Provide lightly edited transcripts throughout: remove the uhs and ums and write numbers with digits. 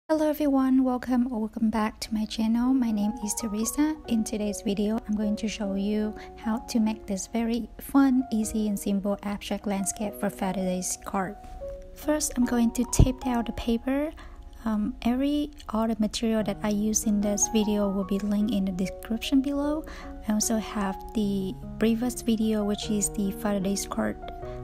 Hello everyone, welcome back to my channel. My name is Teresa. In today's video, I'm going to show you how to make this very fun, easy and simple abstract landscape for Father's Day card. First, I'm going to tape down the paper. All the material that I use in this video will be linked in the description below. I also have the previous video, which is the Father's Day card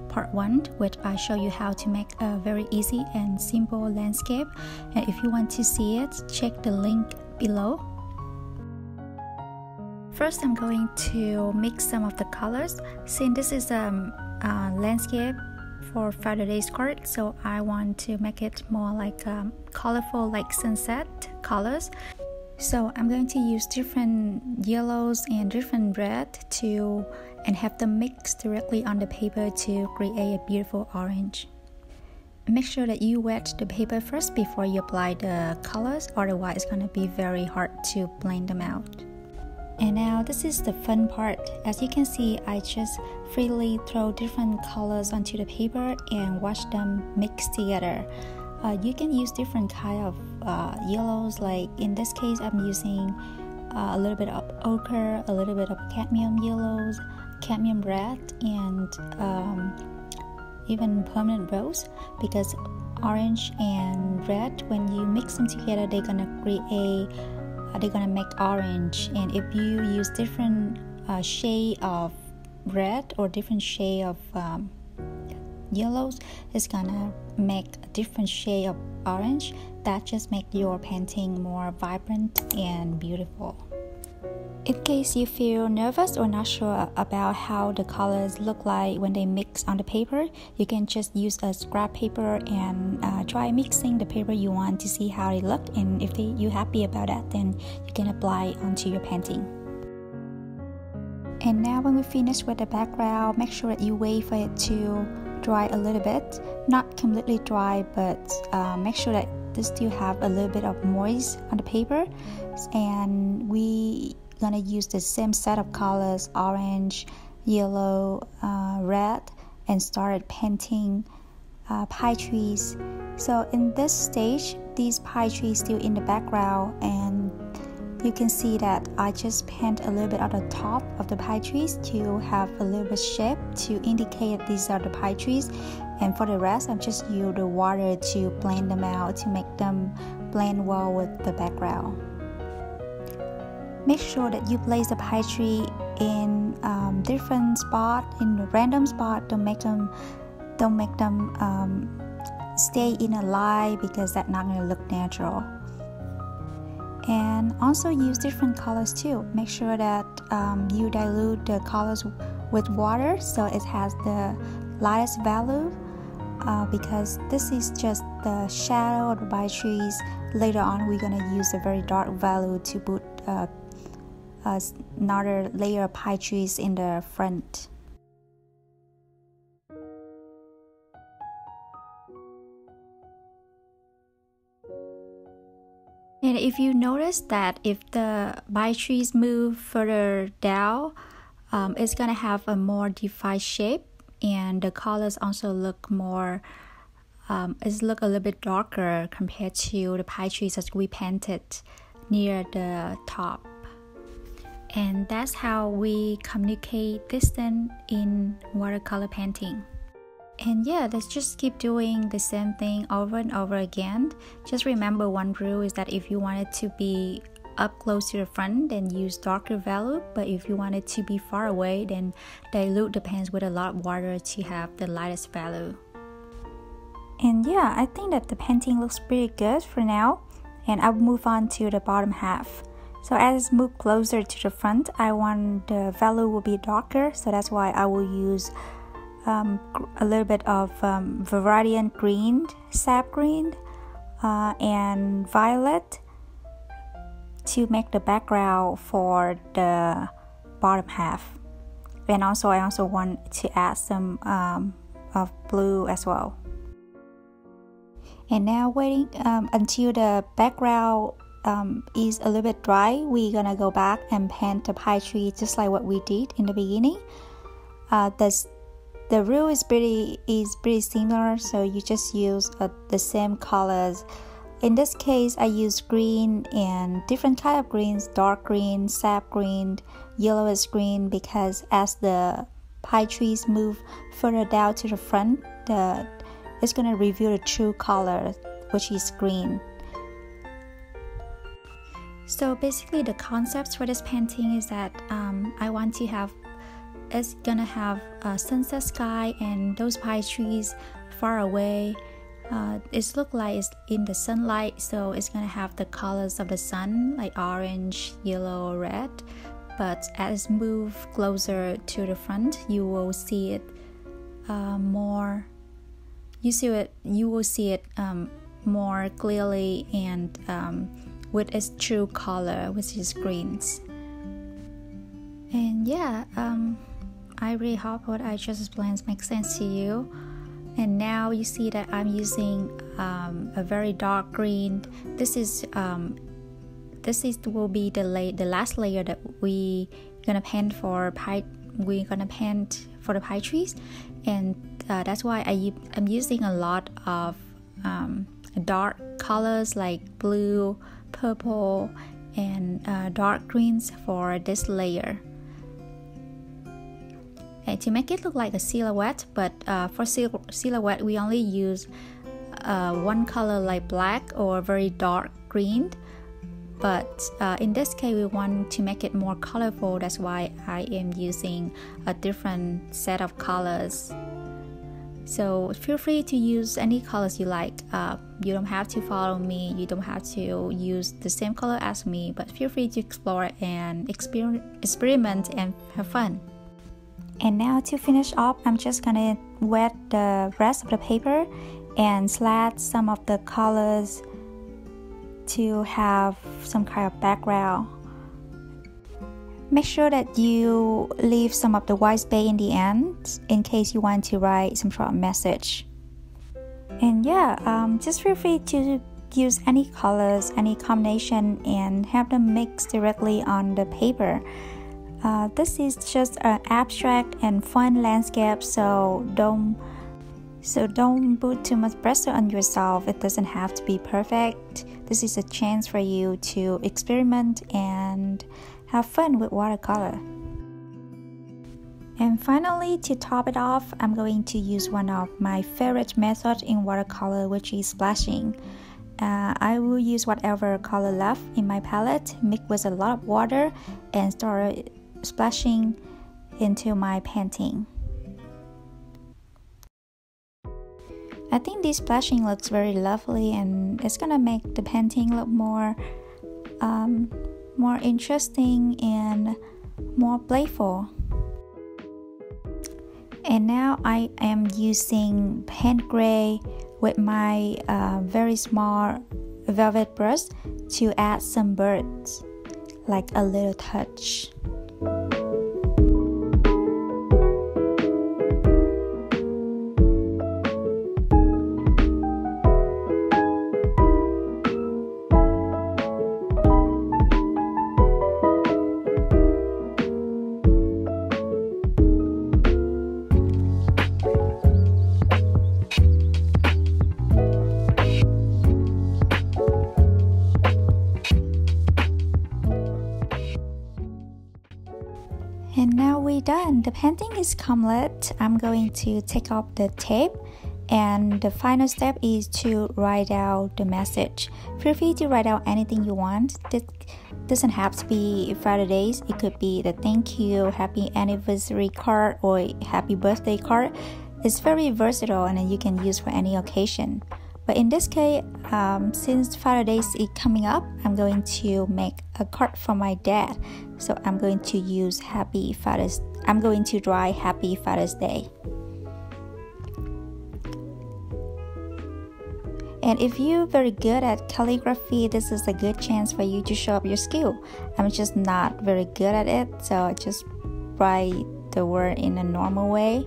part 1, which I show you how to make a very easy and simple landscape, and if you want to see it, check the link below. First, I'm going to mix some of the colors. Since this is a landscape for Father's Day card, so I want to make it more like colorful, like sunset colors. So I'm going to use different yellows and different red and have them mix directly on the paper to create a beautiful orange. Make sure that you wet the paper first before you apply the colors, otherwise it's gonna be very hard to blend them out. And now this is the fun part. As you can see, I just freely throw different colors onto the paper and watch them mix together. You can use different kind of yellows, like in this case I'm using a little bit of ochre, a little bit of cadmium yellows, cadmium red, and even permanent rose, because orange and red, when you mix them together, they're gonna make orange. And if you use different shade of red or different shade of yellows, it's gonna make a different shade of orange. That just makes your painting more vibrant and beautiful. In case you feel nervous or not sure about how the colors look like when they mix on the paper, you can just use a scrap paper and try mixing the paper you want to see how they look, and if you're happy about that, then you can apply it onto your painting. And now when we finish with the background, make sure that you wait for it to dry a little bit, not completely dry, but make sure that they still have a little bit of moist on the paper. And we gonna use the same set of colors, orange, yellow, red, and started painting pine trees. So in this stage, these pine trees still in the background, and you can see that I just paint a little bit on the top of the pine trees to have a little bit shape to indicate that these are the pine trees. And for the rest, I'm just use the water to blend them out to make them blend well with the background. Make sure that you place the pine tree in different spot, in a random spot. Don't make them stay in a line, because that's not gonna look natural. And also use different colors too. Make sure that you dilute the colors with water so it has the lightest value, because this is just the shadow of the pine trees. Later on, we're gonna use a very dark value to put another layer of pine trees in the front. And if you notice that if the pine trees move further down, it's gonna have a more defined shape, and the colors also look more look a little bit darker compared to the pine trees that we painted near the top. And that's how we communicate distance in watercolor painting. And yeah, let's just keep doing the same thing over and over again. Just remember, one rule is that if you want it to be up close to the front, then use darker value, but if you want it to be far away, then dilute the paints with a lot of water to have the lightest value. And yeah, I think that the painting looks pretty good for now, and I'll move on to the bottom half. So as I move closer to the front, I want the value will be darker, so that's why I will use a little bit of Variant green, sap green, and violet to make the background for the bottom half. And also I also want to add some of blue as well. And now waiting until the background is a little bit dry, we're gonna go back and paint the pine tree just like what we did in the beginning. The rule is pretty similar, so you just use the same colors In this case, I use green and different kind of greens, dark green, sap green, yellowish green, because as the pine trees move further down to the front, it's going to reveal the true color, which is green. So basically the concepts for this painting is that I want to have, it's gonna have a sunset sky and those pine trees far away. It looks like it's in the sunlight, so it's gonna have the colors of the sun, like orange, yellow, red. But as it moves closer to the front, you will see it more. You will see it more clearly and with its true color, which is greens. And yeah, I really hope what I just explained makes sense to you. And now you see that I'm using a very dark green. This will be the last layer that we're gonna paint for the pine trees, and that's why I'm using a lot of dark colors like blue, purple, and dark greens for this layer. And to make it look like a silhouette, but for silhouette we only use one color like black or very dark green. But in this case we want to make it more colorful, that's why I am using a different set of colors. So feel free to use any colors you like. You don't have to follow me, you don't have to use the same color as me, but feel free to explore and experiment and have fun. And now to finish off, I'm just gonna wet the rest of the paper and slash some of the colors to have some kind of background. Make sure that you leave some of the white space in the end in case you want to write some sort of message. And yeah, just feel free to use any colors, any combination, and have them mix directly on the paper. This is just an abstract and fun landscape, so don't put too much pressure on yourself. It doesn't have to be perfect. This is a chance for you to experiment and have fun with watercolor. And finally, to top it off, I'm going to use one of my favorite methods in watercolor, which is splashing. I will use whatever color left in my palette, mix with a lot of water, and start splashing into my painting. I think this splashing looks very lovely, and it's gonna make the painting look more interesting and more playful. And now I am using paint gray with my very small velvet brush to add some birds, like a little touch. And now we're done. The painting is complete. I'm going to take off the tape, and the final step is to write out the message. Feel free to write out anything you want. This doesn't have to be Father's Day. It could be the thank you, happy anniversary card, or happy birthday card. It's very versatile and you can use for any occasion. But in this case, since Father's Day is coming up, I'm going to make a card for my dad. So I'm going to use I'm going to draw Happy Father's Day. And if you're very good at calligraphy, this is a good chance for you to show up your skill. I'm just not very good at it, so I just write the word in a normal way.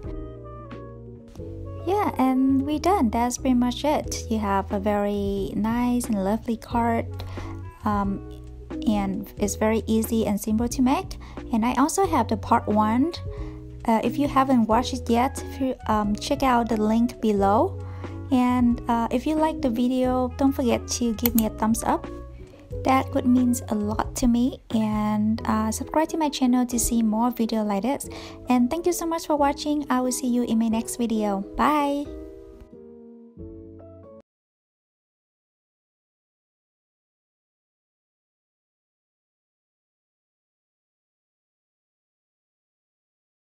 Yeah, and we're done. That's pretty much it. You have a very nice and lovely card, and it's very easy and simple to make. And I also have the part 1. If you haven't watched it yet, check out the link below. And if you like the video, don't forget to give me a thumbs up. That would mean a lot to me. And subscribe to my channel to see more videos like this. And thank you so much for watching. I will see you in my next video. Bye.